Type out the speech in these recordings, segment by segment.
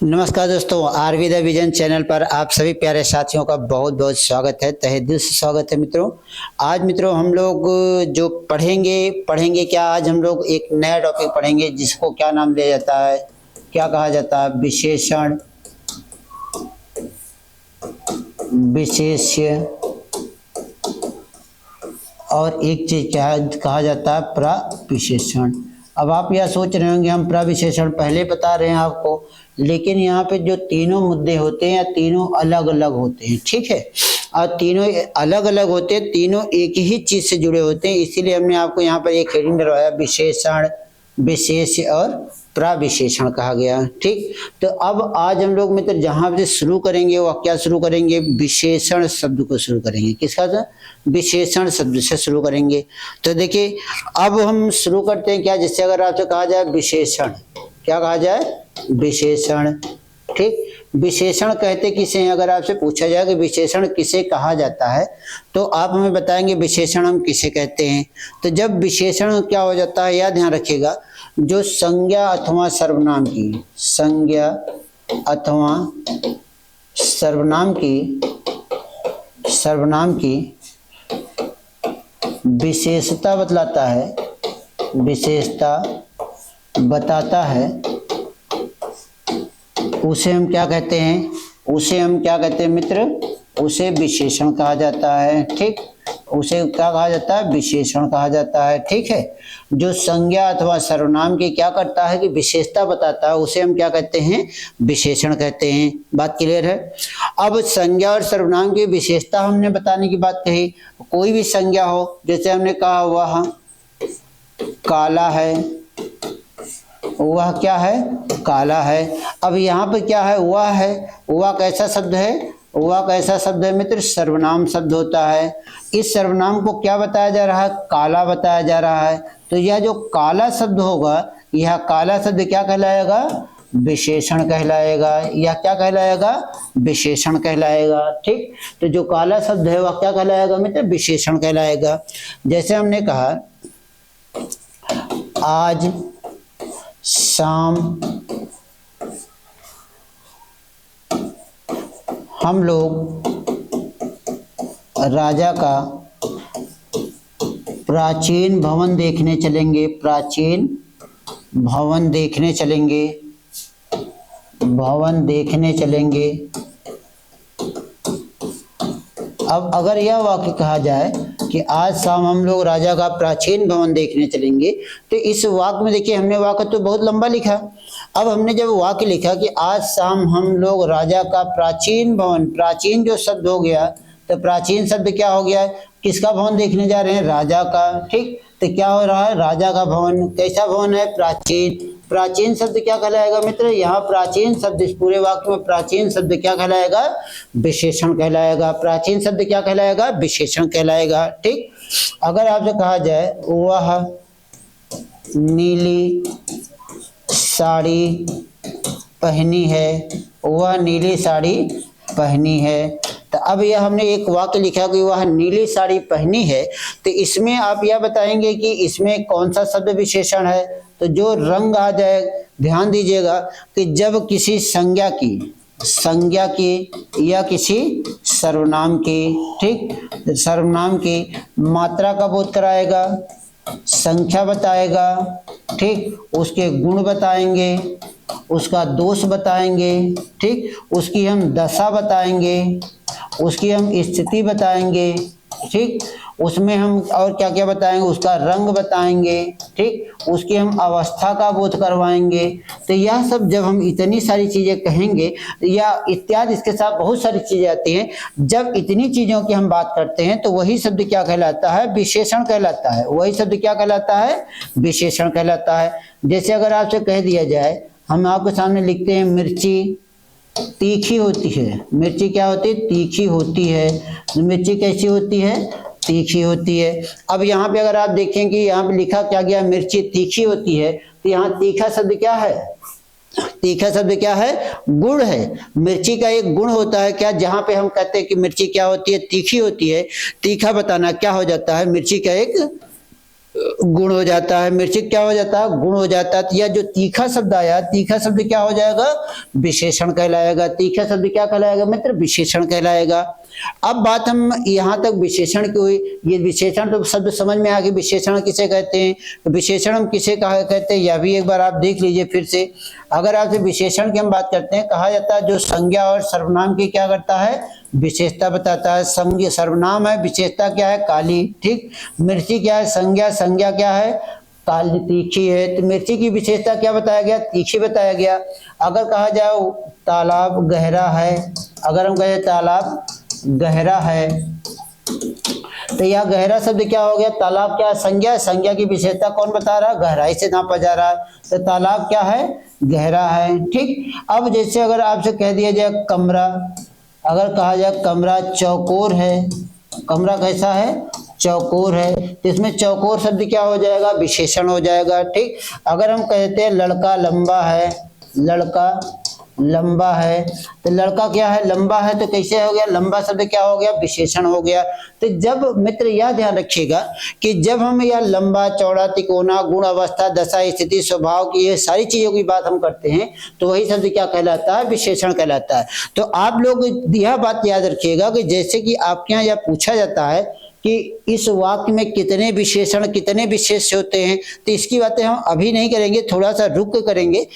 नमस्कार दोस्तों, RV the vision channel पर आप सभी प्यारे साथियों का बहुत बहुत स्वागत है। तहे दिल से स्वागत है मित्रों। आज मित्रों हम लोग जो पढ़ेंगे क्या, आज हम लोग एक नया टॉपिक पढ़ेंगे जिसको क्या नाम दिया जाता है, क्या कहा जाता है, विशेषण, विशेष्य, और एक चीज क्या कहा जाता है, प्रविशेषण। अब आप यह सोच रहे होंगे हम प्रविशेषण पहले बता रहे हैं आपको, लेकिन यहाँ पे जो तीनों मुद्दे होते हैं तीनों अलग अलग होते हैं, ठीक है। और तीनों अलग अलग होते हैं, तीनों एक ही चीज से जुड़े होते हैं, इसीलिए हमने आपको यहाँ पर एक हेडिंग डलवाया, विशेषण, विशेष और प्रविशेषण कहा गया, ठीक। तो अब आज हम लोग मित्र जहाँ से शुरू करेंगे वह क्या शुरू करेंगे, विशेषण शब्द को शुरू करेंगे। किसका था, विशेषण शब्द से शुरू करेंगे। तो देखिए अब हम शुरू करते हैं क्या, जिससे अगर आपसे कहा जाए विशेषण, क्या कहा जाए, विशेषण, ठीक। विशेषण कहते किसे हैं, अगर आपसे पूछा जाए कि विशेषण किसे कहा जाता है तो आप हमें बताएंगे विशेषण हम किसे कहते हैं। तो जब विशेषण क्या हो जाता है, यह ध्यान रखिएगा, जो संज्ञा अथवा सर्वनाम की, संज्ञा अथवा सर्वनाम की विशेषता बतलाता है, विशेषता बताता है, उसे हम क्या कहते हैं, उसे हम क्या कहते हैं मित्र, उसे विशेषण कहा जाता है, ठीक। उसे क्या कहा जाता है, विशेषण कहा जाता है, ठीक है। जो संज्ञा अथवा सर्वनाम की क्या करता है कि विशेषता बताता है, उसे हम क्या कहते हैं, विशेषण कहते हैं। बात क्लियर है। अब संज्ञा और सर्वनाम की विशेषता हमने बताने की बात कही, कोई भी संज्ञा हो, जैसे हमने कहा वह काला है, वह क्या है, काला है। अब यहाँ पे क्या है, वह है, वह कैसा शब्द है, वह कैसा शब्द है मित्र, सर्वनाम शब्द होता है। इस सर्वनाम को क्या बताया जा रहा है, काला बताया जा रहा है। तो यह जो काला शब्द होगा, यह काला शब्द क्या कहलाएगा, विशेषण कहलाएगा। यह क्या कहलाएगा, विशेषण कहलाएगा, ठीक। तो जो काला शब्द है वह क्या कहलाएगा मित्र, विशेषण कहलाएगा। जैसे हमने कहा आज शाम हम लोग राजा का प्राचीन भवन देखने चलेंगे, प्राचीन भवन देखने चलेंगे, भवन देखने चलेंगे। अब अगर यह वाक्य कहा जाए कि आज शाम हम लोग राजा का प्राचीन भवन देखने चलेंगे, तो इस वाक्य में देखिए हमने वाक्य तो बहुत लंबा लिखा। अब हमने जब वाक्य लिखा कि आज शाम हम लोग राजा का प्राचीन भवन, प्राचीन जो शब्द हो गया, तो प्राचीन शब्द क्या हो गया, किसका भवन देखने जा रहे हैं, राजा का, ठीक। तो क्या हो रहा है, राजा का भवन, कैसा भवन है, प्राचीन। प्राचीन शब्द क्या कहलाएगा मित्र, यहाँ प्राचीन शब्द, इस पूरे वाक्य में प्राचीन शब्द क्या कहलाएगा, विशेषण कहलाएगा। प्राचीन शब्द क्या कहलाएगा, विशेषण कहलाएगा, ठीक। अगर आपसे कहा जाए वह नीली साड़ी पहनी है, वह नीली साड़ी पहनी है। तो अब यह हमने एक वाक्य लिखा कि वह नीली साड़ी पहनी है, तो इसमें आप यह बताएंगे कि इसमें कौन सा शब्द विशेषण है। तो जो रंग आ जाए, ध्यान दीजिएगा कि जब किसी संज्ञा की या किसी सर्वनाम की, ठीक, सर्वनाम की मात्रा का बोध कराएगा, संख्या बताएगा, ठीक, उसके गुण बताएंगे, उसका दोष बताएंगे, ठीक, उसकी हम दशा बताएंगे, उसकी हम स्थिति बताएंगे, ठीक, उसमें हम और क्या क्या बताएंगे, उसका रंग बताएंगे, ठीक, उसकी हम अवस्था का बोध करवाएंगे। तो यह सब जब हम इतनी सारी चीजें कहेंगे या इत्यादि, इसके साथ बहुत सारी चीजें आती हैं, जब इतनी चीजों की हम बात करते हैं तो वही शब्द क्या कहलाता है, विशेषण कहलाता है। वही शब्द क्या कहलाता है, विशेषण कहलाता है। जैसे अगर आपसे कह दिया जाए, हम आपके सामने लिखते हैं मिर्ची तीखी होती है, मिर्ची क्या होती है, तीखी होती है। मिर्ची कैसी होती है, तीखी होती है। अब यहाँ पे अगर आप देखें कि यहाँ पे लिखा क्या गया, मिर्ची तीखी होती है, तो यहाँ तीखा शब्द क्या है, तीखा शब्द क्या है, गुण है। मिर्ची का एक गुण होता है क्या, जहाँ पे हम कहते हैं कि मिर्ची क्या होती है, तीखी होती है, तीखा बताना क्या हो जाता है, मिर्ची का एक गुण हो जाता है, मिर्ची क्या हो जाता है, गुण हो जाता है। तो यह जो तीखा शब्द आया, तीखा शब्द क्या हो जाएगा, विशेषण कहलाएगा। तीखा शब्द क्या कहलाएगा मित्र, विशेषण कहलाएगा। अब बात हम यहाँ तक विशेषण की हुई। ये विशेषण तो शब्द समझ में आ गए, विशेषण किसे कहते हैं, तो विशेषण हम किसे कहते हैं, यह भी एक बार आप देख लीजिए फिर से। अगर आपसे विशेषण की हम बात करते हैं, कहा जाता है जो संज्ञा और सर्वनाम की क्या करता है, विशेषता बताता है। संज्ञा सर्वनाम है, विशेषता क्या है, काली। ठीक, मिर्ची क्या है, संज्ञा, संज्ञा क्या है, काली तीखी है। तो मिर्ची की विशेषता क्या बताया गया, तीखी बताया गया। अगर कहा जाए तालाब गहरा है, अगर हम कहें तालाब गहरा है, तो यह गहरा शब्द क्या हो गया, तालाब क्या है, संज्ञा। संज्ञा की विशेषता कौन बता रहा है, गहराई से नापा जा रहा है, तो तालाब क्या है, गहरा है। ठीक, अब जैसे अगर आपसे कह दिया जाए कमरा, अगर कहा जाए कमरा चौकोर है, कमरा कैसा है, चौकोर है, तो इसमें चौकोर शब्द क्या हो जाएगा, विशेषण हो जाएगा। ठीक, अगर हम कहते हैं लड़का लंबा है, लड़का लंबा है, तो लड़का क्या है, लंबा है, तो कैसे हो गया, लंबा शब्द क्या हो गया, विशेषण हो गया। तो जब मित्र यह ध्यान रखिएगा कि जब हम यह लंबा, चौड़ा, तिकोना, गुण, अवस्था, दशा, स्थिति, स्वभाव की ये सारी चीजों की बात हम करते हैं, तो वही शब्द क्या कहलाता है, विशेषण कहलाता है। तो आप लोग यह बात याद रखिएगा कि जैसे कि आपके यहाँ यह पूछा जाता है कि इस वाक्य में कितने विशेषण कितने विशेष्य होते हैं, तो इसकी बातें हम अभी नहीं करेंगे, थोड़ा सा रुक के करेंगे।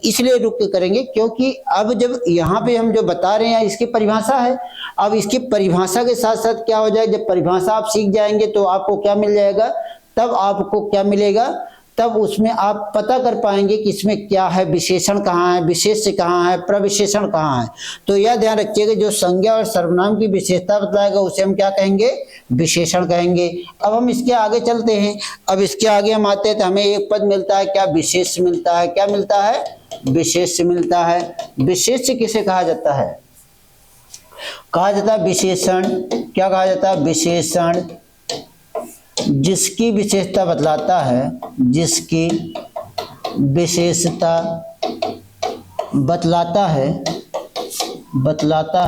इसलिए रुक के करेंगे क्योंकि अब जब यहाँ पे हम जो बता रहे हैं इसकी परिभाषा है। अब इसकी परिभाषा के साथ साथ क्या हो जाए, जब परिभाषा आप सीख जाएंगे तो आपको क्या मिल जाएगा, तब आपको क्या मिलेगा, तब उसमें आप पता कर पाएंगे कि इसमें क्या है, विशेषण कहाँ है, विशेष्य कहाँ है, प्रविशेषण कहाँ है। तो यह ध्यान रखिएगा जो संज्ञा और सर्वनाम की विशेषता बतलाएगा उसे हम क्या कहेंगे, विशेषण कहेंगे। अब हम इसके आगे चलते हैं। अब इसके आगे हम आते हैं तो हमें एक पद मिलता है, क्या, विशेष्य मिलता है। क्या मिलता है, विशेष्य मिलता है। विशेष्य किसे कहा जाता है, कहा जाता है विशेषण। क्या कहा जाता है, विशेषण जिसकी विशेषता बतलाता है, जिसकी विशेषता बतलाता है, बतलाता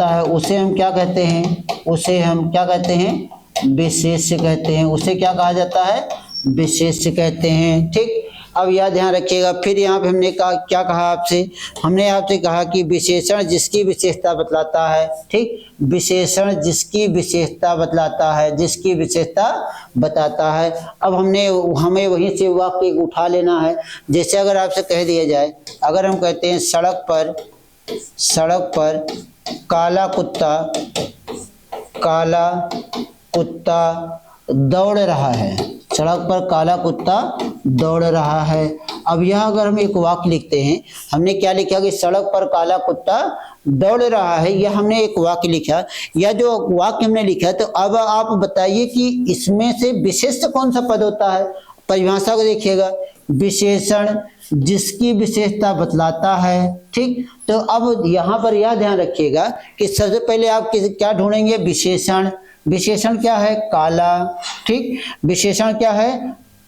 है उसे हम क्या कहते हैं, उसे हम क्या कहते हैं, विशेष्य कहते हैं। उसे क्या कहा जाता है, विशेष्य कहते हैं। ठीक, अब यह ध्यान रखिएगा। फिर यहाँ पे हमने कहा, क्या कहा आपसे, हमने आपसे कहा कि विशेषण जिसकी विशेषता बतलाता है। ठीक, विशेषण जिसकी विशेषता बतलाता है, जिसकी विशेषता बताता है। अब हमें वहीं से वाक्य उठा लेना है। जैसे अगर आपसे कह दिया जाए, अगर हम कहते हैं सड़क पर काला कुत्ता दौड़ रहा है, सड़क पर काला कुत्ता दौड़ रहा है। अब यह अगर हम एक वाक्य लिखते हैं, हमने क्या लिखा कि सड़क पर काला कुत्ता दौड़ रहा है, यह हमने एक वाक्य लिखा। यह जो वाक्य हमने लिखा, तो अब आप बताइए कि इसमें से विशेष्य कौन सा पद होता है। परिभाषा को देखिएगा, विशेषण जिसकी विशेषता बतलाता है। ठीक, तो अब यहाँ पर यह ध्यान रखिएगा कि सबसे पहले आप क्या ढूंढेंगे, विशेषण। विशेषण क्या है, काला। ठीक, विशेषण क्या है,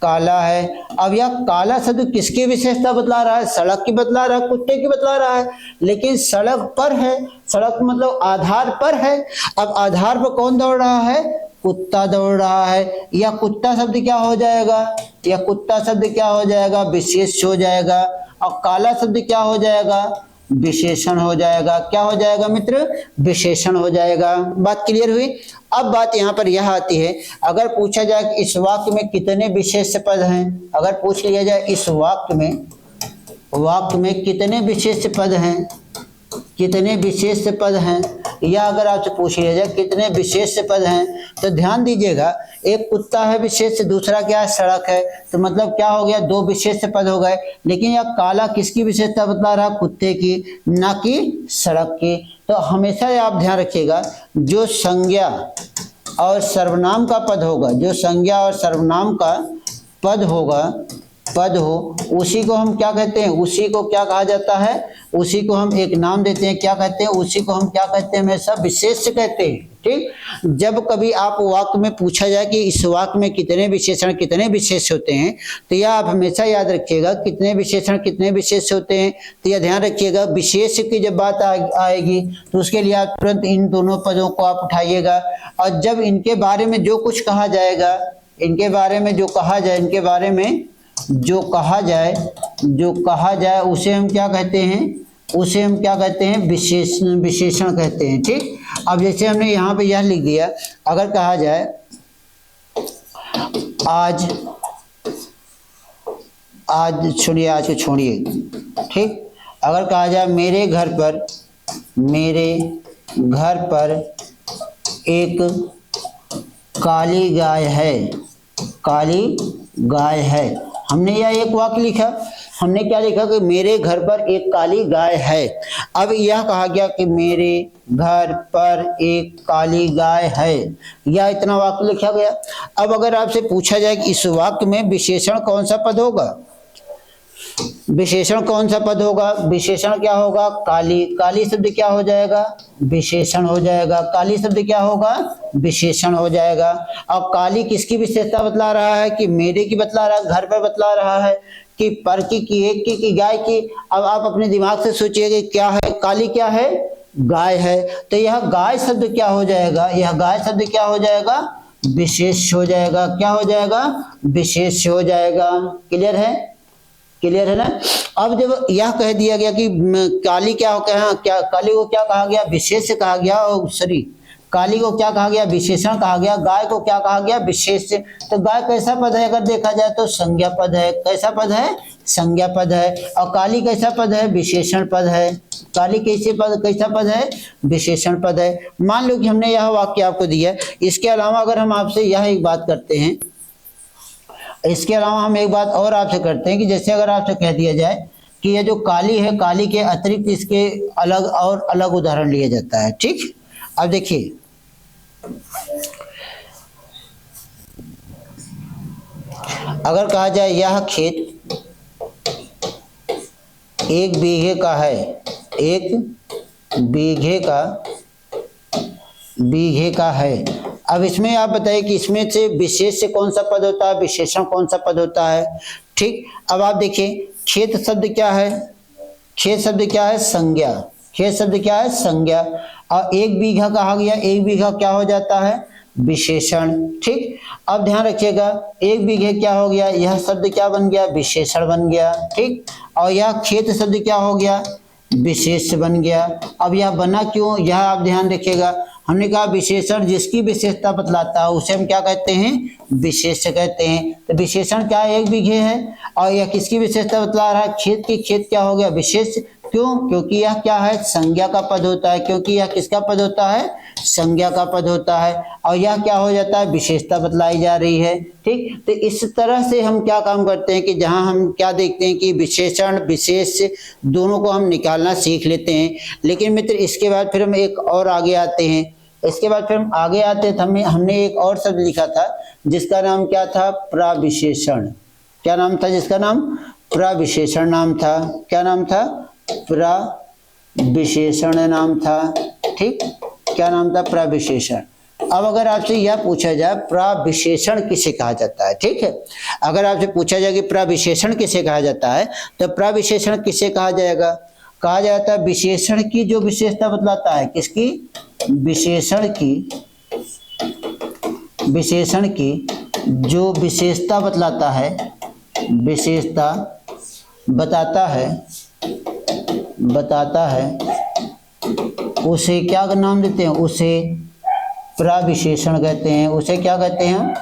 काला है। अब यह काला शब्द किसकी विशेषता बतला रहा है, सड़क की बतला रहा है, कुत्ते की बतला रहा है, लेकिन सड़क पर है, सड़क मतलब आधार पर है। अब आधार पर कौन दौड़ रहा है, कुत्ता दौड़ रहा है। या कुत्ता शब्द क्या हो जाएगा, या कुत्ता शब्द क्या हो जाएगा, विशेष हो जाएगा। और काला शब्द क्या हो जाएगा, विशेषण हो जाएगा। क्या हो जाएगा मित्र, विशेषण हो जाएगा। बात क्लियर हुई। अब बात यहाँ पर यह आती है, अगर पूछा जाए कि इस वाक्य में कितने विशेष्य पद हैं, अगर पूछ लिया जाए इस वाक्य में कितने विशेष्य पद हैं, कितने विशेष्य पद हैं, या अगर आपसे पूछ लिया जाए कितने विशेष्य पद हैं, तो ध्यान दीजिएगा, एक कुत्ता है विशेष्य, दूसरा क्या है, सड़क है, तो मतलब क्या हो गया, दो विशेष्य पद हो गए। लेकिन यह काला किसकी विशेषता बतला रहा, कुत्ते की, ना कि सड़क की। तो हमेशा आप ध्यान रखिएगा, जो संज्ञा और सर्वनाम का पद होगा, जो संज्ञा और सर्वनाम का पद हो, उसी को हम क्या कहते हैं, उसी को क्या कहा जाता है, उसी को हम एक नाम देते हैं, क्या कहते हैं, उसी को हम क्या कहते हैं, हमेशा विशेष्य कहते हैं। ठीक। जब कभी आप वाक्य में पूछा जाए कि इस वाक्य में कितने विशेषण कितने विशेष होते हैं, तो यह आप हमेशा याद रखिएगा, कितने विशेषण कितने विशेष होते हैं, तो यह ध्यान रखिएगा। विशेष की जब बात आएगी तो उसके लिए आप तुरंत इन दोनों पदों को आप उठाइएगा, और जब इनके बारे में जो कुछ कहा जाएगा, इनके बारे में जो कहा जाए, इनके बारे में जो कहा जाए उसे हम क्या कहते हैं, उसे हम क्या कहते हैं, विशेषण कहते हैं, ठीक। अब जैसे हमने यहाँ पे यह लिख दिया, अगर कहा जाए आज छोड़िए, आज को छोड़िए, ठीक। अगर कहा जाए मेरे घर पर एक काली गाय है, हमने यह एक वाक्य लिखा, हमने क्या लिखा कि मेरे घर पर एक काली गाय है। अब यह कहा गया कि मेरे घर पर एक काली गाय है, यह इतना वाक्य लिखा गया। अब अगर आपसे पूछा जाए कि इस वाक्य में विशेषण कौन सा पद होगा, विशेषण कौन सा पद होगा, विशेषण क्या होगा, काली। काली शब्द क्या हो जाएगा, विशेषण हो जाएगा। काली शब्द क्या होगा, विशेषण हो जाएगा। अब काली किसकी विशेषता बतला रहा है, कि मेरे की बतला रहा है, घर पर बतला रहा है, कि पर की एक की गाय की। अब आप अपने दिमाग से सोचिएगा क्या है, काली क्या है, गाय है, तो यह गाय शब्द क्या हो जाएगा, यह गाय शब्द क्या हो जाएगा, विशेष हो जाएगा। क्या हो जाएगा, विशेष हो जाएगा। क्लियर है, क्लियर है ना। अब जब यह कह दिया गया कि काली क्या काली को क्या कहा गया, विशेष कहा गया, सॉरी काली को क्या कहा गया, विशेषण कहा गया। गाय को क्या कहा गया, विशेष। तो गाय कैसा पद है, अगर देखा जाए तो संज्ञा पद है। कैसा पद है, संज्ञा पद है। और काली कैसा पद है, विशेषण पद है। काली कैसा पद है, विशेषण पद है। मान लो कि हमने यह वाक्य आपको दिया, इसके अलावा अगर हम आपसे यह एक बात करते हैं, इसके अलावा हम एक बात और आपसे करते हैं कि जैसे अगर आपसे कह दिया जाए कि ये जो काली है, काली के अतिरिक्त इसके अलग और अलग उदाहरण लिया जाता है, ठीक। अब देखिए, अगर कहा जाए यह खेत 1 बीघे का है, 1 बीघे का है। अब इसमें आप बताइए कि इसमें से विशेष से कौन सा पद होता है, विशेषण कौन सा पद होता है, ठीक। अब आप देखिए, खेत शब्द क्या है, खेत शब्द क्या है, संज्ञा। खेत शब्द क्या है, संज्ञा। और 1 बीघा कहा गया, 1 बीघा क्या हो जाता है, विशेषण, ठीक। अब ध्यान रखिएगा, 1 बीघे क्या हो गया, यह शब्द क्या बन गया, विशेषण बन गया, ठीक। और यह खेत शब्द क्या हो गया, विशेष बन गया। अब यह बना क्यों, यह आप ध्यान रखिएगा। हमने कहा विशेषण जिसकी विशेषता बतलाता है उसे हम क्या कहते हैं, विशेष कहते हैं। तो विशेषण क्या है, 1 बीघे है, और यह किसकी विशेषता बतला रहा है, खेत की। खेत क्या हो गया, विशेष। क्यों, क्योंकि यह क्या है, संज्ञा का पद होता है। क्योंकि यह किसका पद होता है, संज्ञा का पद होता है। और यह क्या हो जाता है, विशेषता बतलाई जा रही है, ठीक। तो इस तरह से हम क्या काम करते हैं कि जहां हम क्या देखते हैं कि विशेषण विशेष दोनों को हम निकालना सीख लेते हैं। लेकिन मित्र, इसके बाद फिर हम एक और आगे आते हैं। इसके बाद फिर हम आगे आते थे, हमने एक और शब्द लिखा था जिसका नाम क्या था, प्रविशेषण। क्या नाम था जिसका नाम, प्रविशेषण नाम था। क्या नाम था, प्रविशेषण नाम था, ठीक। क्या नाम था, प्रविशेषण। अब अगर आपसे यह पूछा जाए प्रविशेषण किसे कहा जाता है, ठीक है। अगर आपसे पूछा जाए कि प्रविशेषण किसे कहा जाता है, तो प्रविशेषण किसे कहा जाएगा, कहा जाता है विशेषण की जो विशेषता बतलाता है। किसकी, विशेषण की जो विशेषता बतलाता है, विशेषता बताता है, उसे क्या नाम देते हैं, उसे प्रविशेषण कहते हैं। उसे क्या कहते हैं,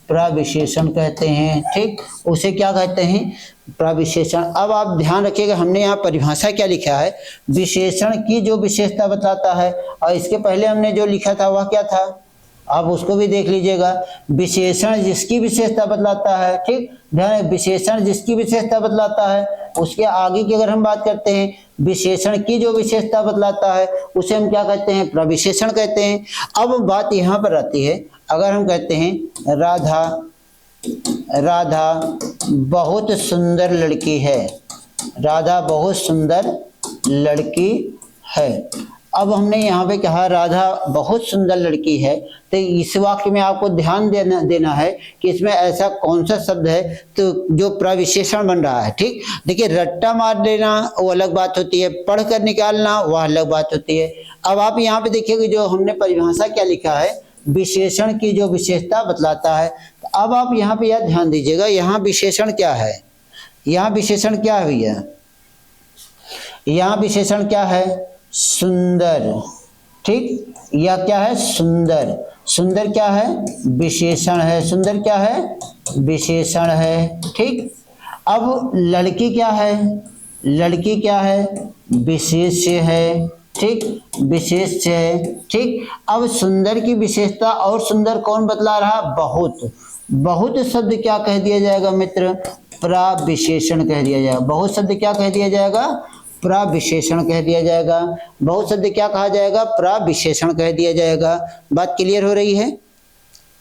प्रविशेषण कहते हैं, ठीक। उसे क्या कहते हैं, प्रविशेषण। अब आप ध्यान रखिएगा, हमने यहाँ परिभाषा क्या लिखा है, विशेषण की जो विशेषता बताता है। और इसके पहले हमने जो लिखा था वह क्या था, आप उसको भी देख लीजिएगा। विशेषण जिसकी विशेषता बतलाता है, ठीक। ध्यान, विशेषण जिसकी विशेषता बतलाता है, उसके आगे की अगर हम बात करते हैं, विशेषण की जो विशेषता बतलाता है उसे हम क्या कहते हैं, प्रविशेषण कहते हैं। अब बात यहाँ पर आती है, अगर हम कहते हैं राधा बहुत सुंदर लड़की है, राधा बहुत सुंदर लड़की है। अब हमने यहाँ पे कहा राधा बहुत सुंदर लड़की है, तो इस वाक्य में आपको ध्यान देना है कि इसमें ऐसा कौन सा शब्द है तो जो प्रविशेषण बन रहा है। ठीक, देखिए रट्टा मार लेना वो अलग बात होती है, पढ़ कर निकालना वह अलग बात होती है। अब आप यहाँ पे देखिए जो हमने परिभाषा क्या लिखा है, विशेषण की जो विशेषता बतलाता है। तो अब आप यहाँ पे यह ध्यान दीजिएगा, यहाँ विशेषण क्या है, यहाँ विशेषण क्या है भैया, यहाँ विशेषण क्या है, सुंदर। ठीक, यह क्या है, सुंदर। सुंदर क्या है, विशेषण है। सुंदर क्या है, विशेषण है। ठीक, अब लड़की क्या है, लड़की क्या है, विशेष्य है। ठीक, विशेष्य है। ठीक, अब सुंदर की विशेषता और सुंदर कौन बतला रहा, बहुत। बहुत शब्द क्या कह दिया जाएगा मित्र, प्रविशेषण कह दिया जाएगा। बहुत शब्द क्या कह दिया जाएगा, प्रविशेषण कह दिया जाएगा। बहुत शब्द क्या कहा जाएगा, प्रविशेषण कह दिया जाएगा। बात क्लियर हो रही है,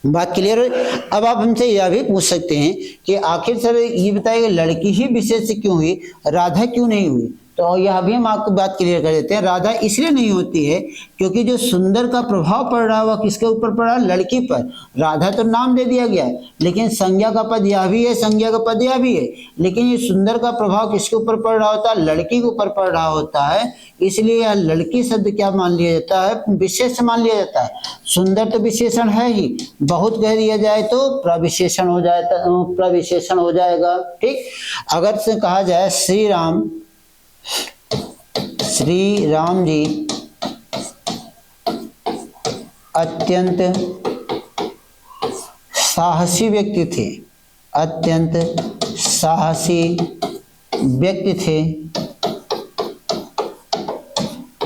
बात क्लियर हो। अब आप हमसे यह भी पूछ सकते हैं कि आखिर सर ये बताइए लड़की ही विशेष क्यों हुई, राधा क्यों नहीं हुई। तो यह भी हम आपको बात क्लियर कर देते हैं। राधा इसलिए नहीं होती है क्योंकि जो सुंदर का प्रभाव पड़ रहा है वह किसके ऊपर पड़ रहा है, लड़की पर। राधा तो नाम दे दिया गया है, लेकिन संज्ञा का पद यह भी है, संज्ञा का पद यह भी है, लेकिन ये सुंदर का प्रभाव किसके ऊपर पड़ रहा होता है, लड़की के ऊपर पड़ रहा होता है। इसलिए यह लड़की शब्द क्या मान लिया जाता है, विशेष मान लिया जाता है। सुंदर तो विशेषण है ही, बहुत कह दिया जाए तो प्रविशेषण हो जाए, प्रविशेषण हो जाएगा। ठीक, अगर से कहा जाए श्री राम जी अत्यंत साहसी व्यक्ति थे, अत्यंत साहसी व्यक्ति थे,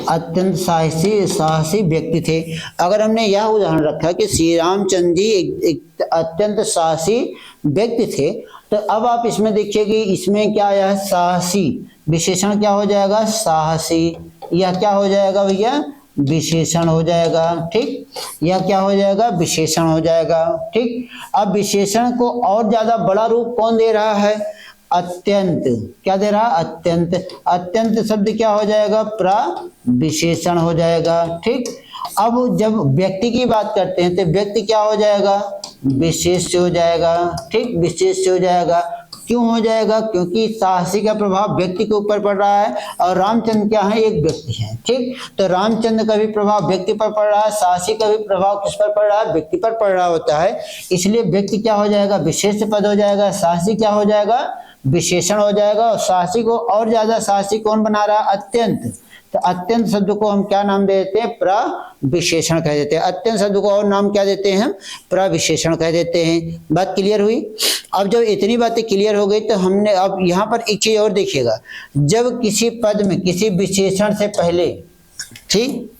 अत्यंत साहसी व्यक्ति थे। अगर हमने यह उदाहरण रखा कि श्री रामचंद्र जी एक अत्यंत साहसी व्यक्ति थे, तो अब आप इसमें देखिए कि इसमें क्या आया है, साहसी। विशेषण क्या हो जाएगा, साहसी। यह क्या हो जाएगा भैया, विशेषण हो जाएगा। ठीक, यह क्या हो जाएगा, विशेषण हो जाएगा। ठीक, अब विशेषण को और ज्यादा बड़ा रूप कौन दे रहा है, अत्यंत। क्या दे रहा है, अत्यंत। अत्यंत शब्द क्या हो जाएगा, प्रविशेषण हो जाएगा। ठीक, अब जब व्यक्ति की बात करते हैं तो व्यक्ति क्या हो जाएगा, विशेष हो जाएगा। ठीक, विशेष हो जाएगा। क्यों हो जाएगा, क्योंकि साहसी का प्रभाव व्यक्ति के ऊपर पड़ रहा है और रामचंद्र क्या है, एक व्यक्ति है। ठीक, तो रामचंद्र का भी प्रभाव व्यक्ति पर पड़ रहा है, साहसी का भी प्रभाव किस पर पड़ रहा है, व्यक्ति पर पड़ रहा होता है। इसलिए व्यक्ति क्या हो जाएगा, विशेष पद हो जाएगा, साहसी क्या हो जाएगा, विशेषण हो जाएगा। और साहसी को और ज्यादा साहसी कौन बना रहा है, अत्यंत। तो अत्यंत शब्द को हम क्या नाम दे देते हैं, प्रविशेषण कह देते हैं। अत्यंत शब्द को और नाम क्या देते हैं, हम प्रविशेषण कह देते हैं। बात क्लियर हुई। अब जब इतनी बातें क्लियर हो गई तो हमने अब यहाँ पर एक चीज और देखिएगा, जब किसी पद में किसी विशेषण से पहले, ठीक,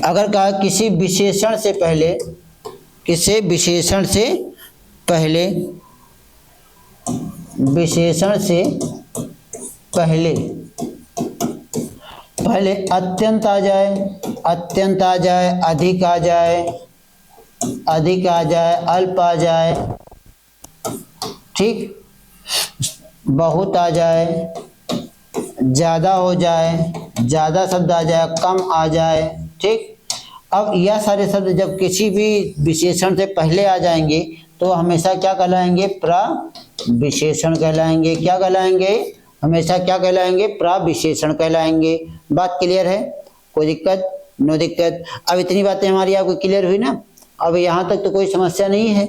अगर कहा किसी विशेषण से पहले, किसी विशेषण से पहले, विशेषण से पहले पहले अत्यंत आ जाए, अत्यंत आ जाए, अधिक आ जाए, अधिक आ जाए, अल्प आ जाए, ठीक, बहुत आ जाए, ज्यादा हो जाए, ज्यादा शब्द आ जाए, कम आ जाए। ठीक, अब यह सारे शब्द जब किसी भी विशेषण से पहले आ जाएंगे तो हमेशा क्या कहलाएंगे, प्रविशेषण कहलाएंगे। क्या कहलाएंगे, हमेशा क्या कहलाएंगे, प्रविशेषण कहलाएंगे। बात क्लियर है, कोई दिक्कत, नो दिक्कत। अब इतनी बातें हमारी आपको क्लियर हुई ना, अब यहाँ तक तो कोई समस्या नहीं है।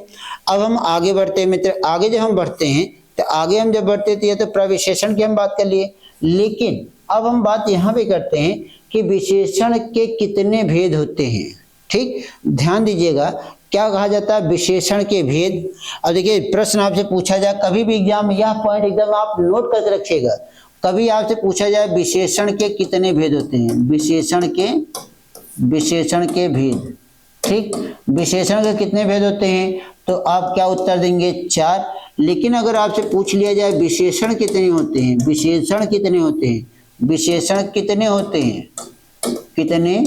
अब हम आगे बढ़ते हैं मित्र। आगे जब हम बढ़ते हैं तो आगे हम जब बढ़ते थे तो प्रविशेषण की हम बात कर लिए, लेकिन अब हम बात यहाँ पे करते हैं कि विशेषण के कितने भेद होते हैं। ठीक, ध्यान दीजिएगा, क्या कहा जाता है, विशेषण के भेद। अब देखिए प्रश्न आपसे पूछा जाए कभी भी एग्जाम में, यह पॉइंट एकदम आप नोट करके रखिएगा, कभी आपसे पूछा जाए विशेषण के कितने भेद होते हैं, विशेषण के भेद। ठीक, विशेषण के कितने भेद होते हैं, तो आप क्या उत्तर देंगे, 4। लेकिन अगर आपसे पूछ लिया जाए विशेषण कितने होते हैं, विशेषण कितने होते हैं, विशेषण कितने होते हैं, कितने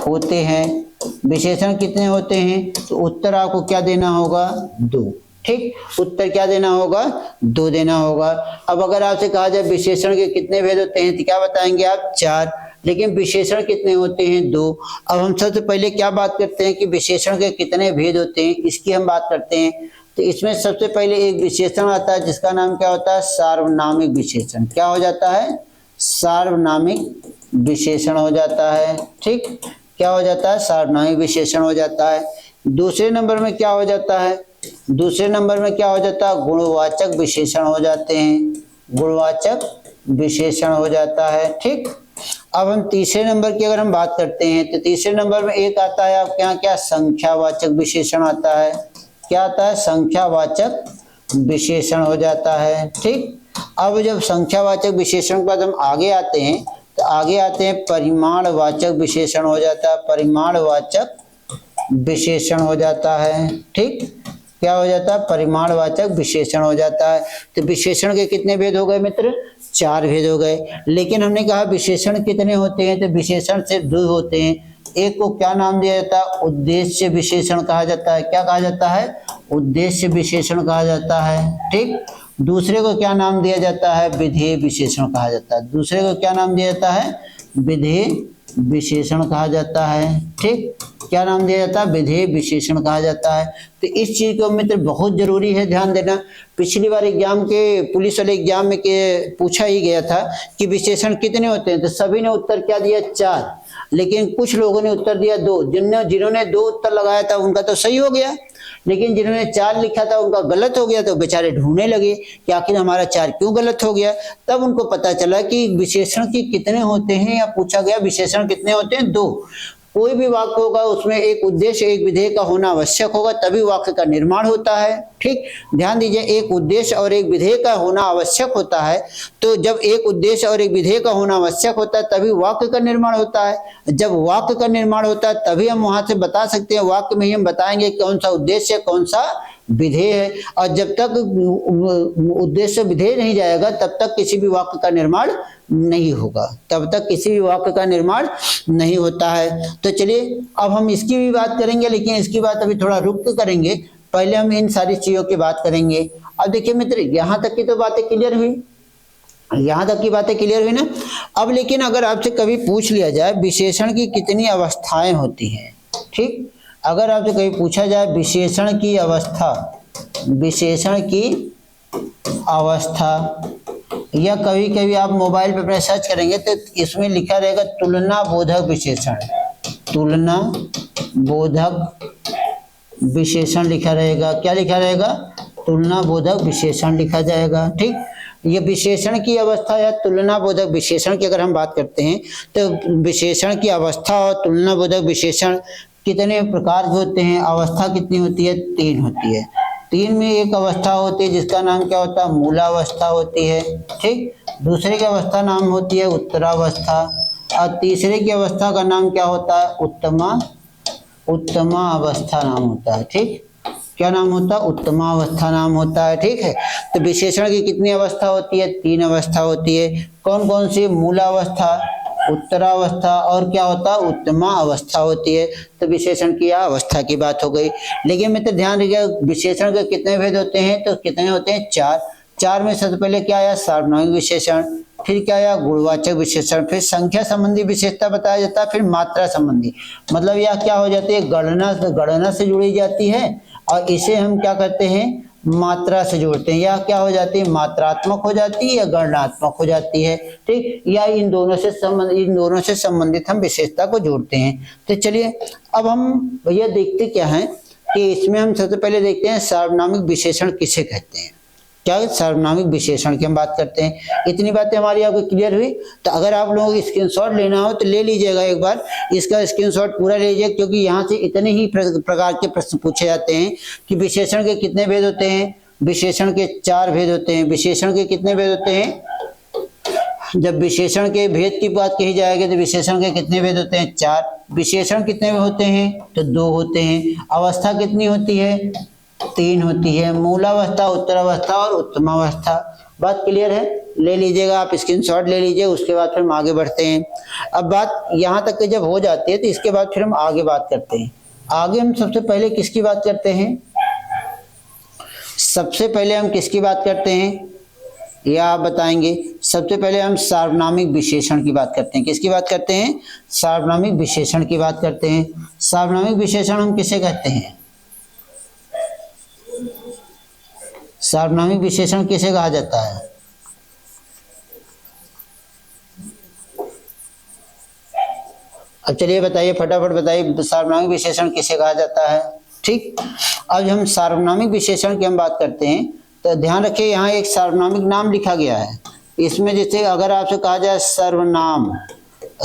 होते हैं, विशेषण कितने होते हैं, तो उत्तर आपको क्या देना होगा, 2। ठीक, उत्तर क्या देना होगा, 2 देना होगा। अब अगर आपसे कहा जाए विशेषण के कितने भेद होते हैं तो क्या बताएंगे आप, 4। लेकिन विशेषण कितने होते हैं? 2। अब हम सबसे पहले क्या बात करते हैं कि विशेषण के कितने भेद होते हैं, इसकी हम बात करते हैं। तो इसमें सबसे पहले एक विशेषण आता है जिसका नाम क्या होता है? सार्वनामिक विशेषण। क्या हो जाता है? सार्वनामिक विशेषण हो जाता है। ठीक, क्या हो जाता है? सार्वनामिक विशेषण हो जाता है। दूसरे नंबर में क्या हो जाता है? दूसरे नंबर में क्या हो जाता है? गुणवाचक विशेषण हो जाते हैं। गुणवाचक विशेषण हो जाता है। ठीक, अब हम तीसरे नंबर की अगर हम बात करते हैं तो तीसरे नंबर में एक आता है आपके यहाँ क्या? संख्यावाचक विशेषण आता है। क्या आता है? संख्यावाचक विशेषण हो जाता है। ठीक, अब जब संख्यावाचक विशेषण के बाद हम आगे आते हैं तो आगे आते हैं परिमाणवाचक विशेषण हो जाता है। परिमाणवाचक विशेषण हो जाता है। ठीक, क्या हो जाता है? परिमाणवाचक विशेषण हो जाता है। तो विशेषण के कितने भेद हो गए मित्र? 4 भेद हो गए। लेकिन हमने कहा विशेषण कितने होते हैं? तो विशेषण सिर्फ 2 होते हैं। एक को क्या नाम दिया जाता है? उद्देश्य विशेषण कहा जाता है। क्या कहा जाता है? उद्देश्य विशेषण कहा जाता है। ठीक, दूसरे को क्या नाम दिया जाता है? विधेय विशेषण कहा जाता है। दूसरे को क्या नाम दिया जाता है? विधेय विशेषण कहा जाता है। ठीक, क्या नाम दिया जाता है? विधेय विशेषण कहा जाता है। तो इस चीज को मित्र बहुत जरूरी है ध्यान देना। पिछली बार एग्जाम के पुलिस वाले एग्जाम में के पूछा ही गया था कि विशेषण कितने होते हैं, तो सभी ने उत्तर क्या दिया? 4। लेकिन कुछ लोगों ने उत्तर दिया 2। जिन्होंने 2 उत्तर लगाया था उनका तो सही हो गया, लेकिन जिन्होंने 4 लिखा था उनका गलत हो गया। तो बेचारे ढूंढने लगे कि आखिर हमारा 4 क्यों गलत हो गया। तब उनको पता चला कि विशेषण की कितने होते हैं, या पूछा गया विशेषण कितने होते हैं? 2। कोई भी वाक्य होगा उसमें एक उद्देश्य एक विधेय का होना आवश्यक होगा, तभी वाक्य का निर्माण होता है। ठीक, ध्यान दीजिए, एक उद्देश्य और एक विधेय का होना आवश्यक होता है। तो जब एक उद्देश्य और एक विधेय का होना आवश्यक होता है तभी वाक्य का निर्माण होता है। जब वाक्य का निर्माण होता है तभी हम वहां से बता सकते हैं, वाक्य में ही हम बताएंगे कौन सा उद्देश्य कौन सा विधेय है। और जब तक उद्देश्य विधेय नहीं जाएगा तब तक किसी भी वाक्य का निर्माण नहीं होगा, तब तक किसी भी वाक्य का निर्माण नहीं होता है। तो चलिए अब हम इसकी भी बात करेंगे, लेकिन इसकी बात अभी थोड़ा रुक के करेंगे। पहले हम इन सारी चीजों की बात करेंगे। अब देखिए मित्र, यहाँ तक की तो बातें क्लियर हुई, यहाँ तक की बातें क्लियर हुई ना। अब लेकिन अगर आपसे कभी पूछ लिया जाए विशेषण की कितनी अवस्थाएं होती हैं, ठीक, अगर आपसे कभी पूछा जाए विशेषण की अवस्था, विशेषण की अवस्था, या कभी कभी आप मोबाइल पे अपने सर्च करेंगे तो इसमें लिखा रहेगा तुलना बोधक विशेषण, तुलना बोधक विशेषण लिखा रहेगा। क्या लिखा रहेगा? तुलना बोधक विशेषण लिखा जाएगा। ठीक, ये विशेषण की अवस्था या तुलना बोधक विशेषण की अगर हम बात करते हैं तो विशेषण की अवस्था और तुलना बोधक विशेषण कितने प्रकार के होते हैं? अवस्था कितनी होती है? 3 होती है। 3 में एक अवस्था होती है जिसका नाम क्या होता है? मूलावस्था होती है। ठीक, दूसरे की अवस्था नाम होती है उत्तरावस्था, और तीसरे की अवस्था का नाम क्या होता है? उत्तमा अवस्था नाम होता है। ठीक, क्या नाम होता है? उत्तमा अवस्था नाम होता है। ठीक है, तो विशेषण की कितनी अवस्था होती है? 3 अवस्था होती है। कौन कौन सी? मूलावस्था, उत्तरावस्था और क्या होता है? उत्तमा अवस्था होती है। तो विशेषण की अवस्था की बात हो गई। लेकिन मित्र ध्यान रखिएगा, विशेषण के कितने भेद होते हैं? तो कितने होते हैं? 4। 4 में सबसे पहले क्या आया? सार्वनामिक विशेषण, फिर क्या आया? गुणवाचक विशेषण, फिर संख्या संबंधी विशेषता बताया जाता है, फिर मात्रा संबंधी। मतलब यह क्या हो जाती है? गणना से जुड़ी जाती है, और इसे हम क्या करते हैं? मात्रा से जोड़ते हैं। या क्या हो जाती है? मात्रात्मक हो जाती है या गणनात्मक हो जाती है। ठीक, या इन दोनों से संबंधित हम विशेषता को जोड़ते हैं। तो चलिए अब हम भैया देखते क्या है कि इसमें हम सबसे पहले देखते हैं सार्वनामिक विशेषण किसे कहते हैं। क्या? सार्वनामिक विशेषण की हम बात करते हैं। इतनी बातें हमारी आपको क्लियर हुई। तो अगर आप लोगों को स्क्रीनशॉट लेना हो तो ले लीजिएगा, एक बार इसका स्क्रीनशॉट पूरा ले लीजिए, क्योंकि यहाँ से इतने ही प्रकार के प्रश्न पूछे जाते हैं कि विशेषण के कितने भेद होते हैं? विशेषण के 4 भेद होते हैं। विशेषण के कितने भेद होते हैं? जब विशेषण के भेद की बात कही जाएगी तो विशेषण के कितने भेद होते हैं? 4। विशेषण कितने होते हैं? तो 2 होते हैं। अवस्था कितनी होती है? 3 होती है। मूलावस्था, उत्तरावस्था और उत्तमावस्था। बात क्लियर है? ले लीजिएगा आप, स्क्रीनशॉट ले लीजिए, उसके बाद फिर हम आगे बढ़ते हैं। अब बात यहाँ तक के जब हो जाती है तो इसके बाद फिर हम आगे बात करते हैं। आगे हम सबसे पहले किसकी बात करते हैं? सबसे पहले हम किसकी बात करते हैं? या आप बताएंगे? सबसे पहले हम सार्वनामिक विशेषण की बात करते हैं। किसकी बात करते हैं? सार्वनामिक विशेषण की बात करते हैं। सार्वनामिक विशेषण हम किसे कहते हैं? सार्वनामिक विशेषण किसे कहा जाता है? अब चलिए बताइए, फटाफट बताइए, सार्वनामिक विशेषण किसे कहा जाता है? ठीक, अब हम सार्वनामिक विशेषण की हम बात करते हैं तो ध्यान रखिए यहाँ एक सार्वनामिक नाम लिखा गया है। इसमें जैसे अगर आपसे कहा जाए सर्वनाम,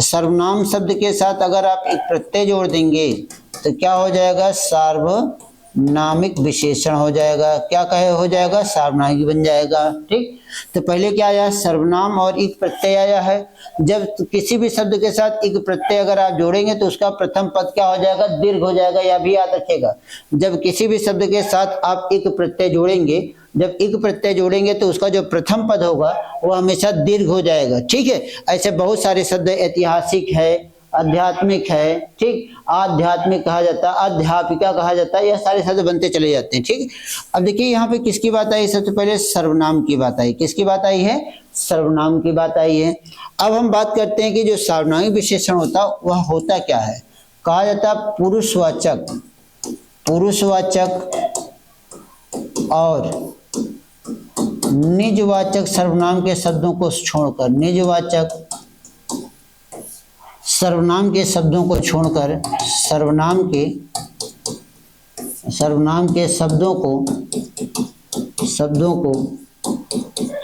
सर्वनाम शब्द के साथ अगर आप एक प्रत्यय जोड़ देंगे तो क्या हो जाएगा? सार्वनामिक विशेषण हो जाएगा। क्या कहे हो जाएगा? सार्वनामिक बन जाएगा। ठीक, तो पहले क्या आया? सर्वनाम और एक प्रत्यय आया है। जब किसी भी शब्द के साथ एक प्रत्यय अगर आप जोड़ेंगे तो उसका प्रथम पद क्या हो जाएगा? दीर्घ हो जाएगा। यह भी याद रखिएगा, जब किसी भी शब्द के साथ आप एक प्रत्यय जोड़ेंगे, जब एक प्रत्यय जोड़ेंगे तो उसका जो प्रथम पद होगा वो हमेशा दीर्घ हो जाएगा। ठीक है, ऐसे बहुत सारे शब्द, ऐतिहासिक है, आध्यात्मिक है, ठीक, आध्यात्मिक कहा जाता है, अध्यापिका कहा जाता है, यह सारे शब्द बनते चले जाते हैं। ठीक, अब देखिए यहाँ पे किसकी बात आई? सबसे पहले सर्वनाम की बात आई। किसकी बात आई है? सर्वनाम की बात आई है। अब हम बात करते हैं कि जो सार्वनामिक विशेषण होता वह होता क्या है? कहा जाता है पुरुषवाचक, पुरुषवाचक और निजवाचक सर्वनाम के शब्दों को छोड़कर, निजवाचक सर्वनाम के शब्दों को छोड़कर, सर्वनाम के शब्दों को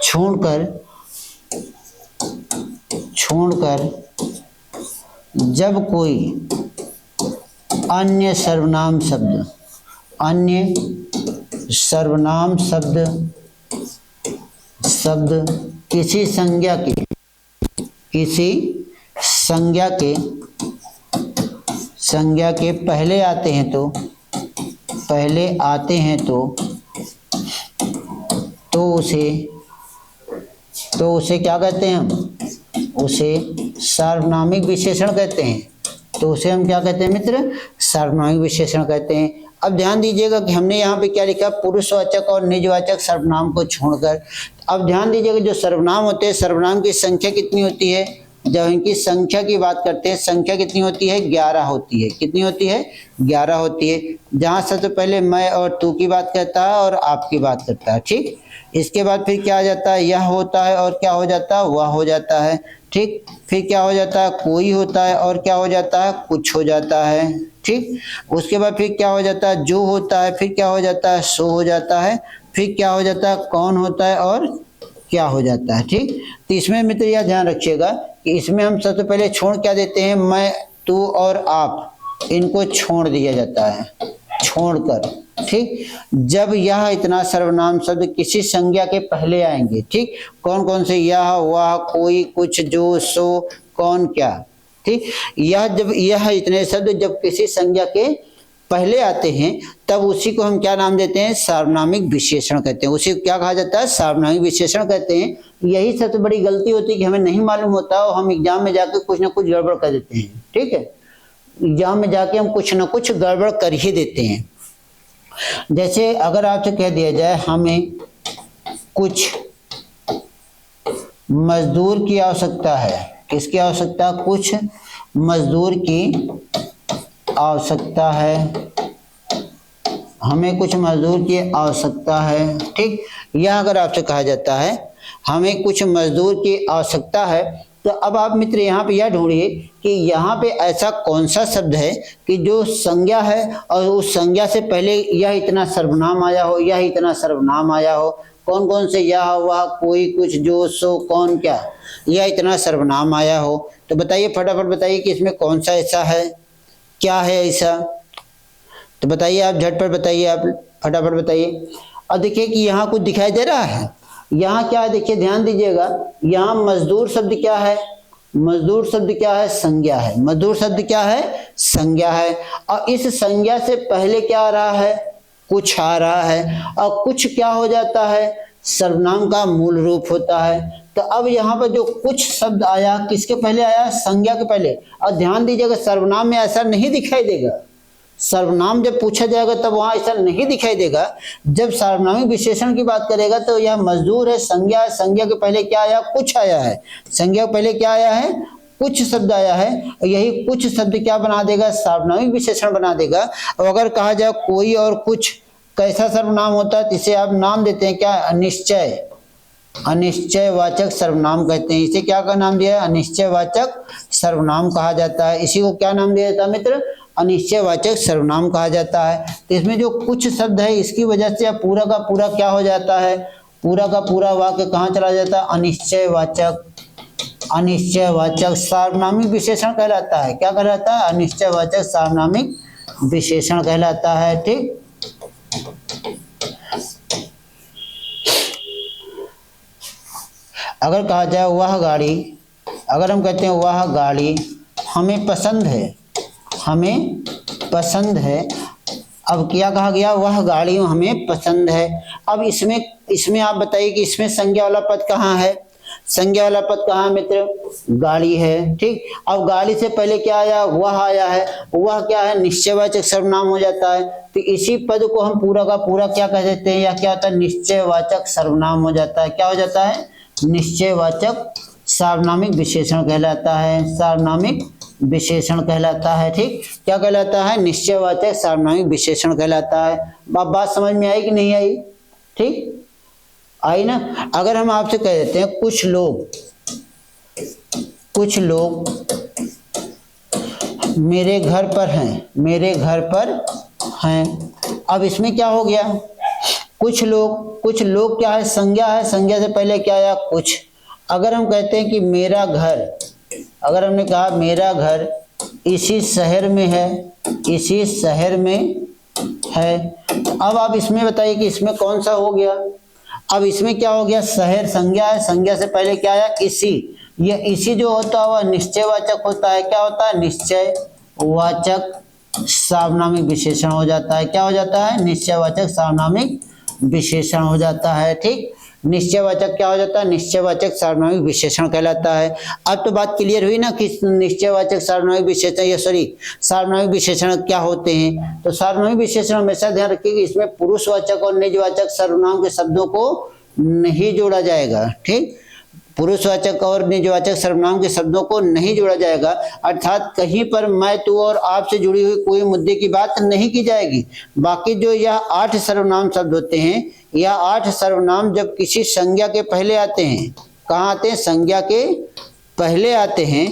छोड़कर जब कोई अन्य सर्वनाम शब्द किसी संज्ञा के पहले आते हैं तो उसे क्या कहते हैं? हम उसे सार्वनामिक विशेषण कहते हैं। तो उसे हम क्या कहते हैं मित्र? सार्वनामिक विशेषण कहते हैं। अब ध्यान दीजिएगा कि हमने यहाँ पे क्या लिखा? पुरुषवाचक और निजवाचक सर्वनाम को छोड़कर। अब ध्यान दीजिएगा जो सर्वनाम होते हैं, सर्वनाम की संख्या कितनी होती है? जब इनकी संख्या की बात करते हैं, संख्या कितनी होती है? 11 होती है। कितनी होती है? 11 होती है। जहाँ सबसे पहले मैं और तू की बात करता है और आप की बात करता है। ठीक, इसके बाद फिर क्या आ जाता है? यह होता है और क्या हो जाता है? वह हो जाता है। ठीक, फिर क्या हो जाता है? कोई होता है और क्या हो जाता है? कुछ हो जाता है। ठीक, उसके बाद फिर क्या हो जाता है? जो होता है, फिर क्या हो जाता है? सो हो जाता है, फिर क्या हो जाता है? कौन होता है और क्या हो जाता है। ठीक, तो इसमें मित्र यह ध्यान रखिएगा कि इसमें हम सबसे पहले छोड़ क्या देते हैं? मैं, तू और आप, इनको छोड़ दिया जाता है, छोड़कर। ठीक, जब यह इतना सर्वनाम शब्द किसी संज्ञा के पहले आएंगे, ठीक, कौन कौन से? यह, वह, कोई, कुछ, जो, सो, कौन, क्या। ठीक, यह इतने शब्द जब किसी संज्ञा के पहले आते हैं तब उसी को हम क्या नाम देते हैं? सार्वनामिक विशेषण कहते हैं। उसी को क्या कहा जाता है? सार्वनामिक विशेषण कहते हैं। यही सबसे बड़ी गलती होती है कि हमें नहीं मालूम होता और हम एग्जाम में जाकर कुछ ना कुछ गड़बड़ कर देते हैं। ठीक है, एग्जाम में जाके हम कुछ ना कुछ गड़बड़ कर ही देते हैं। जैसे अगर आपसे कह दिया जाए हमें कुछ मजदूर की आवश्यकता है। किसकी आवश्यकता? कुछ मजदूर की आवश्यकता है, हमें कुछ मजदूर की आवश्यकता है। ठीक, यह अगर आपसे कहा जाता है हमें कुछ मजदूर की आवश्यकता है, तो अब आप मित्र यहाँ पे यह ढूंढिए कि यहाँ पे ऐसा कौन सा शब्द है कि जो संज्ञा है और उस संज्ञा से पहले यह इतना सर्वनाम आया हो, यह इतना सर्वनाम आया हो। कौन कौन से? यह, वह, कोई, कुछ, जो, सो, कौन, क्या, यह इतना सर्वनाम आया हो। तो बताइए, फटाफट बताइए कि इसमें कौन सा ऐसा है, क्या है ऐसा? तो बताइए, आप झटपट बताइए, आप फटाफट बताइए। अब देखिए कि यहाँ कुछ दिखाई दे रहा है। यहाँ क्या है? देखिए ध्यान दीजिएगा, यहाँ मजदूर शब्द क्या है? मजदूर शब्द क्या है? संज्ञा है। मजदूर शब्द क्या है? संज्ञा है। और इस संज्ञा से पहले क्या आ रहा है? कुछ आ रहा है। और कुछ क्या हो जाता है? सर्वनाम का मूल रूप होता है। तो अब यहाँ पर जो कुछ शब्द आया, किसके पहले आया? संज्ञा के पहले। और ध्यान दीजिएगा सर्वनाम में ऐसा नहीं दिखाई देगा, सर्वनाम जब पूछा जाएगा तब वहां ऐसा नहीं दिखाई देगा। जब सार्वनामिक विशेषण की बात करेगा तो यह मजदूर है, संज्ञा है, संज्ञा के पहले क्या आया, कुछ आया है, संज्ञा के पहले क्या आया है, कुछ शब्द आया है, और यही कुछ शब्द क्या बना देगा, सार्वनामिक विशेषण बना देगा। और अगर कहा जाए कोई और कुछ कैसा सर्वनाम होता है, इसे आप नाम देते हैं क्या, अनिश्चय, अनिश्चयवाचक सर्वनाम कहते हैं। इसे क्या का नाम दिया है, अनिश्चयवाचक सर्वनाम कहा जाता है। इसी को क्या नाम दिया जाता है मित्र, अनिश्चयवाचक सर्वनाम कहा जाता है। तो इसमें जो कुछ शब्द है इसकी वजह से अब पूरा का पूरा क्या हो जाता है, पूरा का पूरा वाक्य कहाँ चला जाता है, अनिश्चयवाचक, अनिश्चयवाचक सार्वनामिक विशेषण कहलाता है। क्या कहलाता है, अनिश्चयवाचक सार्वनामिक विशेषण कहलाता है। ठीक, अगर कहा जाए वह गाड़ी, अगर हम कहते हैं वह गाड़ी हमें पसंद है, हमें पसंद है। अब क्या कहा गया, वह गाड़ी हमें पसंद है। अब इसमें आप बताइए कि इसमें संज्ञा वाला पद कहाँ है, संज्ञा वाला पद कहाँ है मित्र, गाड़ी है। ठीक, अब गाड़ी से पहले क्या आया, वह आया है, वह क्या है, निश्चयवाचक सर्वनाम हो जाता है। तो इसी पद को हम पूरा का पूरा क्या कह देते हैं, या क्या होता है, निश्चयवाचक सर्वनाम हो जाता है। क्या हो जाता है, निश्चयवाचक सार्वनामिक विशेषण कहलाता है, सार्वनामिक विशेषण कहलाता है। ठीक, क्या कहलाता है, निश्चयवाचक सार्वनामिक विशेषण कहलाता है। बात समझ में आई कि नहीं आई, ठीक आई ना। अगर हम आपसे कह देते हैं कुछ लोग मेरे घर पर हैं, मेरे घर पर हैं। अब इसमें क्या हो गया, कुछ लोग क्या है, संज्ञा है, संज्ञा से पहले क्या आया, कुछ। अगर हम कहते हैं कि मेरा घर, अगर हमने कहा मेरा घर इसी शहर में है, इसी शहर में है। अब आप इसमें बताइए कि इसमें कौन सा हो गया। अब इसमें क्या हो गया, शहर संज्ञा है, संज्ञा से पहले क्या आया, इसी। ये इसी जो होता है वह निश्चयवाचक होता है। क्या होता है, निश्चयवाचक सार्वनामिक विशेषण हो जाता है। क्या हो जाता है, निश्चयवाचक सार्वनामिक विशेषण हो जाता है। ठीक, निश्चयवाचक क्या हो जाता है, निश्चयवाचक सार्वनामिक विशेषण कहलाता है। अब तो बात क्लियर हुई ना कि निश्चयवाचक सार्वनामिक विशेषण, या सॉरी सार्वनामिक विशेषण क्या होते हैं। तो सार्वनामिक विशेषण हमेशा ध्यान रखिए कि इसमें पुरुषवाचक और निजवाचक सर्वनाम के शब्दों को नहीं जोड़ा जाएगा। ठीक, पुरुषवाचक और निजवाचक सर्वनाम के शब्दों को नहीं जोड़ा जाएगा, अर्थात कहीं पर मैं, तू और आप से जुड़ी हुई कोई मुद्दे की बात नहीं की जाएगी। बाकी जो यह 8 सर्वनाम शब्द होते हैं, यह 8 सर्वनाम जब किसी संज्ञा के पहले आते हैं, कहाँ आते हैं, संज्ञा के पहले आते हैं,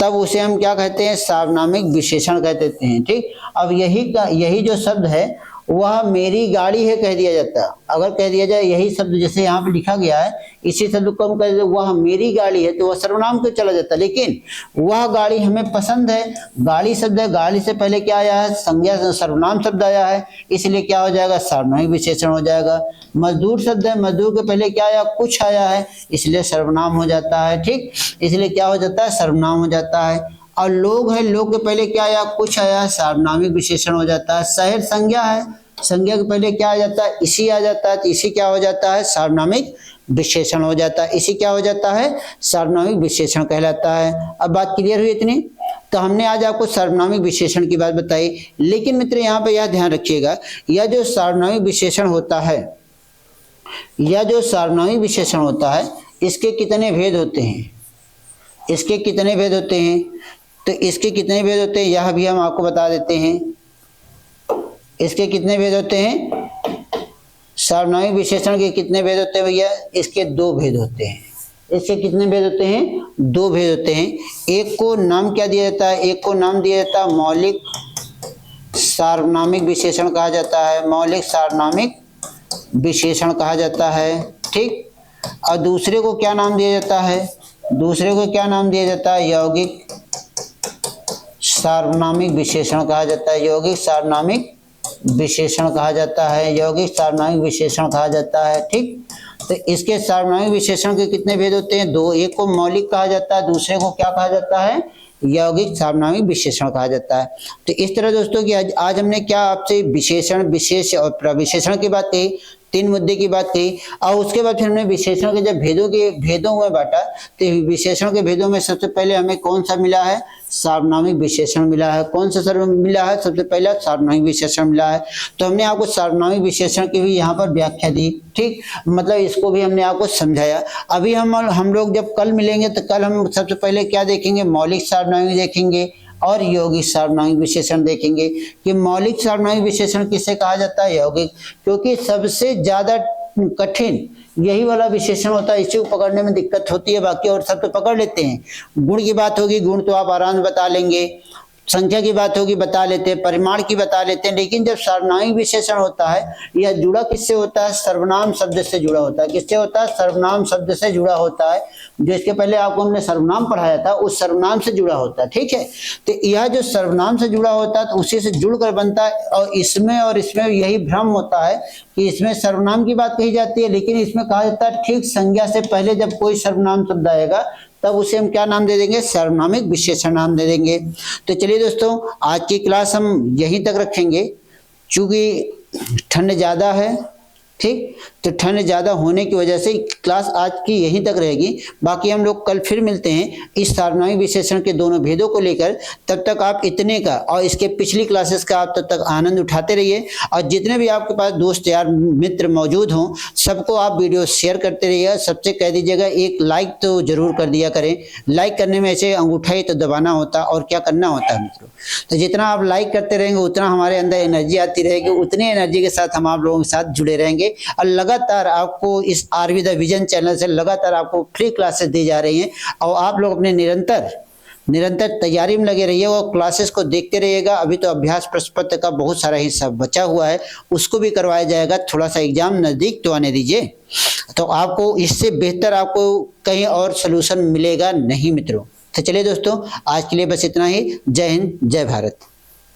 तब उसे हम क्या कहते हैं, सार्वनामिक विशेषण कह देते हैं। ठीक, अब यही जो शब्द है वह मेरी गाड़ी है कह दिया जाता है। अगर कह दिया जाए यही शब्द जैसे यहाँ पे लिखा गया है, इसी शब्द को हम कह देते वह मेरी गाड़ी है, तो वह सर्वनाम को चला जाता है। लेकिन वह गाड़ी हमें पसंद है, गाड़ी शब्द है, गाड़ी से पहले क्या आया है, संज्ञा सर्वनाम शब्द आया है, इसलिए क्या हो जाएगा, सार्वनामिक विशेषण हो जाएगा। मजदूर शब्द है, मजदूर के पहले क्या आया, कुछ आया है, इसलिए सर्वनाम हो जाता है। ठीक, इसलिए क्या हो जाता है, सर्वनाम हो जाता है। और लोग है, लोग के पहले क्या आया, कुछ आया, सार्वनामिक विशेषण हो जाता है। शहर संज्ञा है, संज्ञा के पहले क्या आ जाता है, इसी आ जाता है, तो इसी क्या हो जाता है, सार्वनामिक विशेषण हो जाता है। इसी क्या हो जाता है, सार्वनामिक विशेषण कहलाता है। अब बात क्लियर हुई इतनी। तो हमने आज आपको सार्वनामिक विशेषण की बात बताई। लेकिन मित्र यहाँ पे यह ध्यान रखिएगा, यह जो सार्वनामिक विशेषण होता है, यह जो सार्वनामिक विशेषण होता है, इसके कितने भेद होते हैं, इसके कितने भेद होते हैं। तो इसके कितने भेद होते हैं यह भी हम आपको बता देते हैं। इसके कितने भेद होते हैं, सार्वनामिक विशेषण के कितने भेद होते हैं भैया, इसके 2 भेद होते हैं। इसके कितने भेद होते हैं, 2 भेद होते हैं। एक को नाम क्या दिया जाता है, एक को नाम दिया जाता है मौलिक सार्वनामिक विशेषण कहा जाता है, मौलिक सार्वनामिक विशेषण कहा जाता है। ठीक, और दूसरे को क्या नाम दिया जाता है, दूसरे को क्या नाम दिया जाता है, यौगिक सार्वनामिक विशेषण कहा जाता है, यौगिक सार्वनामिक विशेषण कहा जाता है, यौगिक सार्वनामिक विशेषण कहा जाता है। ठीक, तो इसके सार्वनामिक विशेषण के कितने भेद होते हैं, 2। एक को मौलिक कहा जाता है, दूसरे को क्या कहा जाता है, यौगिक सार्वनामिक विशेषण कहा जाता है। तो इस तरह दोस्तों कि आज हमने क्या आपसे विशेषण, विशेष और प्रविशेषण की बात कही। 3 मुद्दे की बात कही। और उसके बाद फिर हमने विशेषण के जब भेदों में बांटा, तो विशेषण के भेदों में सबसे पहले हमें कौन सा मिला है, सार्वनामिक विशेषण मिला है। कौन सा मिला है, सबसे पहला सार्वनामिक विशेषण मिला है। तो हमने आपको सार्वनामिक विशेषण की भी यहाँ पर व्याख्या दी, ठीक, मतलब इसको भी हमने आपको समझाया। अभी हम लोग जब कल मिलेंगे तो कल हम सबसे पहले क्या देखेंगे, मौलिक सार्वनामिक देखेंगे और यौगिक सार्वनामिक विशेषण देखेंगे। कि मौलिक सार्वनामिक विशेषण किसे कहा जाता है, यौगिक, क्योंकि सबसे ज्यादा कठिन यही वाला विशेषण होता है, इसी को पकड़ने में दिक्कत होती है, बाकी और सब तो पकड़ लेते हैं। गुण की बात होगी, गुण तो आप आराम से बता लेंगे, संख्या की बात होगी बता लेते हैं, परिमाण की बता लेते हैं। लेकिन जब सार्वनामिक विशेषण होता है, यह जुड़ा किससे होता है, सर्वनाम शब्द से जुड़ा होता है। किससे होता है, सर्वनाम शब्द से जुड़ा होता है। जो इसके पहले आपको हमने सर्वनाम पढ़ाया था, उस सर्वनाम से जुड़ा होता है, ठीक है। तो यह जो सर्वनाम से जुड़ा होता है तो उसी से जुड़कर बनता है। और इसमें यही भ्रम होता है कि इसमें सर्वनाम की बात कही जाती है, लेकिन इसमें कहा जाता है ठीक संज्ञा से पहले जब कोई सर्वनाम शब्द आएगा तब उसे हम क्या नाम दे देंगे, सार्वनामिक विशेषण नाम दे देंगे। तो चलिए दोस्तों, आज की क्लास हम यहीं तक रखेंगे, चूंकि ठंड ज़्यादा है, ठीक, तो ठंड ज़्यादा होने की वजह से क्लास आज की यहीं तक रहेगी। बाकी हम लोग कल फिर मिलते हैं इस सार्वनामिक विशेषण के दोनों भेदों को लेकर। तब तक आप इतने का और इसके पिछली क्लासेस का आप तब तक आनंद उठाते रहिए। और जितने भी आपके पास दोस्त यार मित्र मौजूद हों, सबको आप वीडियो शेयर करते रहिएगा। सबसे कह दीजिएगा एक लाइक तो जरूर कर दिया करें। लाइक करने में ऐसे अंगूठा ही तो दबाना होता और क्या करना होता है मित्रों। तो जितना आप लाइक करते रहेंगे उतना हमारे अंदर एनर्जी आती रहेगी, उतनी एनर्जी के साथ हम आप लोगों के साथ जुड़े रहेंगे। और लगातार आपको इस आरवी द विजन चैनल से लगातार आपको फ्री क्लासेस दी जा रही हैं। और आप लोग अपने निरंतर तैयारी में लगे रहिए और क्लासेस को देखते रहिएगा। अभी तो अभ्यास प्रश्न पत्र का बहुत सारा हिस्सा बचा हुआ है, उसको भी करवाया जाएगा। थोड़ा सा एग्जाम नज़दीक तो आने दीजिए, तो आपको इससे बेहतर आपको कहीं और सलूशन मिलेगा नहीं मित्रों। तो चलिए दोस्तों, आज के लिए बस इतना ही। जय हिंद, जय भारत।